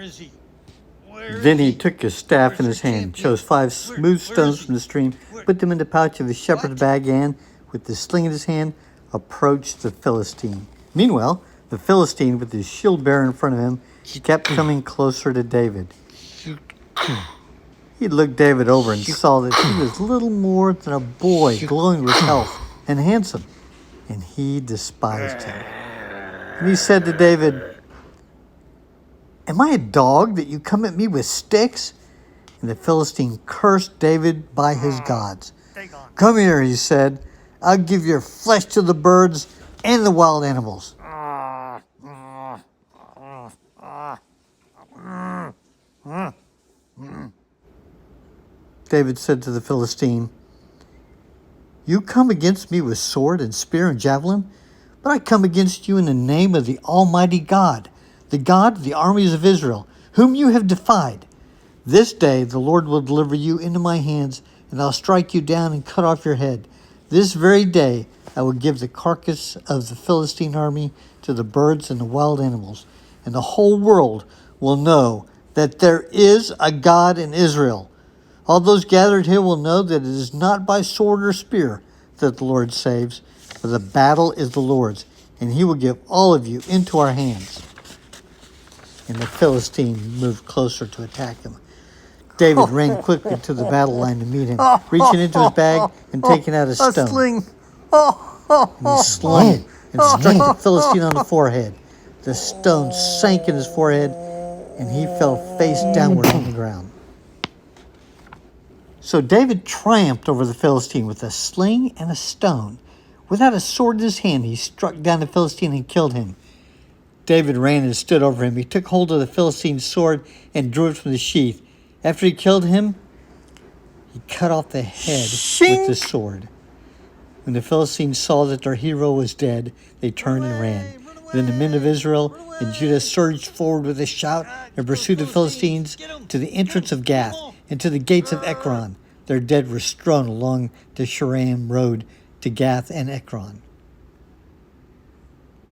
is he? Where Then is he took his staff in his hand, chose 5 smooth stones from the stream, put them in the pouch of his shepherd's bag, and, with the sling in his hand, approached the Philistine. Meanwhile, the Philistine, with his shield bearer in front of him, kept coming closer to David. He looked David over and saw that he was little more than a boy, glowing with health and handsome, and he despised him. And he said to David, "Am I a dog that you come at me with sticks?" And the Philistine cursed David by his gods. "Come here," he said. "I'll give your flesh to the birds and the wild animals." David said to the Philistine, "You come against me with sword and spear and javelin, but I come against you in the name of the Almighty God, the God of the armies of Israel, whom you have defied. This day the Lord will deliver you into my hands, and I'll strike you down and cut off your head. This very day I will give the carcass of the Philistine army to the birds and the wild animals, and the whole world will know that there is a God in Israel. All those gathered here will know that it is not by sword or spear that the Lord saves, for the battle is the Lord's, and he will give all of you into our hands." And the Philistine moved closer to attack him. David ran quickly to the battle line to meet him, reaching into his bag and taking out a stone. Sling. And he slung it and struck the Philistine on the forehead. The stone sank in his forehead, and he fell face downward on the ground. So David triumphed over the Philistine with a sling and a stone. Without a sword in his hand, he struck down the Philistine and killed him. David ran and stood over him. He took hold of the Philistine's sword and drew it from the sheath. After he killed him, he cut off the head with the sword. When the Philistines saw that their hero was dead, they turned and ran. Then the men of Israel and Judah surged forward with a shout and pursued the Philistines to the entrance of Gath and to the gates of Ekron. Their dead were strewn along the Shaaraim road to Gath and Ekron.